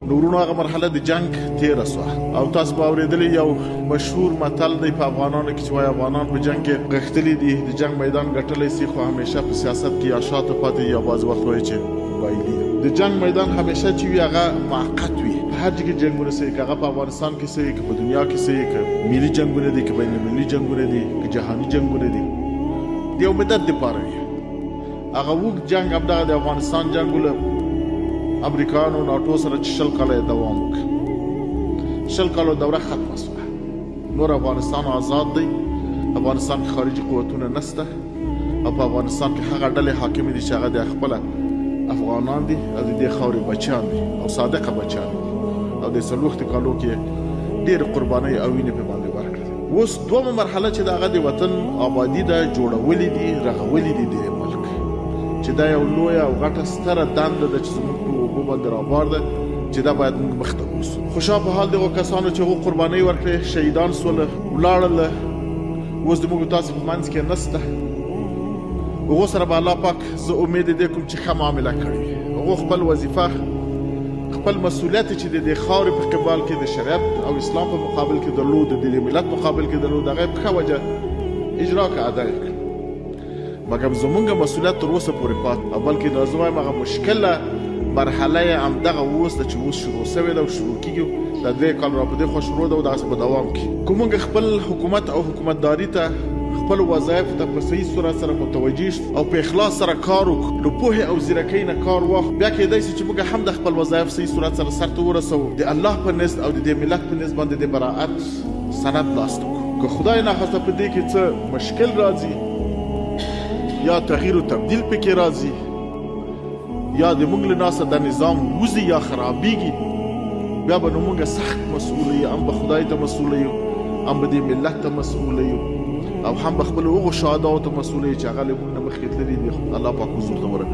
نورونو هغه مرحله د جنگ تیره سوه او تاسو به اورېدلی یو مشهور متل دی په افغانانو کې چې وایي افغانان په جنگ کې غښتلي دي د جنگ میدان ګټلی سي خو همیشه په سیاست کې یا شاته پاتې یا بعض وخت وایي چې بایلي د جنگ میدان همیشه چې وي هغه موقت وي په هر ځای کې جنګونه سوي که هغه په افغانستان کې سوي که په دنیا کې سوي که ملي جنګونه دي که بین المللي جنګونه دي که جهاني جنګونه دي د یو مدت دپاره وي هغه اوږد جنګ همدغه د افغانستان جنګ له امریکایانو ناټو سره چې 20 کاله دوام وکړ 20 کالو دوره ختمه شوه نور افغانستان آزاد دی افغانستان کې خارجي قوتونه نشته او په افغانستان کې هغه ډلې حاکمې دي چې هغه د خپله افغانان دي او د دې خاورې بچیان دي او صادقه بچیان دي او د 40 کالو کې ډېرې قربانۍ او وینې په باندې ورکړې اوس دومه مرحله چې د هغه د وطن آبادي ده جوړولي دي رغولي دي د ملک چې دا یو لویه او غټه ستره دنده ده چې زموږ په اوږو باندې رابار ده چې دا باید موږ مخته ووسو خوشحال په حال دغو کسانو چې هغو قربانۍ ورکړې شهیدان سوله ولاړله اوس د موږ تاسو په منځ کې نسته هغو سره به الله پاک زه امید دې کوم چې ښه معامله کړې هغو خپل وظیفه خپل مسؤلیت چې د دې خاورې په قبال کې د شریعت او اسلام په مقابل کې درلود د دې ملت مقابل کې درلود هغه په ښه وجه اجرا که ادا یې کړ مګر زمونږ مسؤلیت تر اوسه پورې پاتې او بلکې دا زه وایم هغه مشکله مرحله یې همدغه اوس ده چې اوس شروع سوې ده او شروع کېږي دا 2 کال را په دې خوا شروع ده او دغسې به دوام کړي که موږ خپل حکومت او حکومتداري ته خپل وظایفو ته په صحیح صورت سره متوجه او په اخلاص سره کار وکړو له پوهې او زیرکۍ نه کار واخلو بیا کېدی شي چې موږ هم د خپل وظایف صحیح صورت سره سرته ورسوو د الله په نزد او د دې ملت په نزد باندې د براعت سند لاسته کړو که خدای ناخواسته په دې کې څه مشکل راځي یا تغییر و تبدیل پکې راځي یا د موږ له ناسه د نظام وځي یا خرابېږي بیا به نو موږ سخت مسؤوله یو هم به خدای ته مسؤوله یو هم به دې ملت ته مسؤوله یو او هم به خپلو هغو شهداو ته مسؤوله یو چې هغه له موږ نه مخکې تللي دي الله پاک حضور ته ورکړي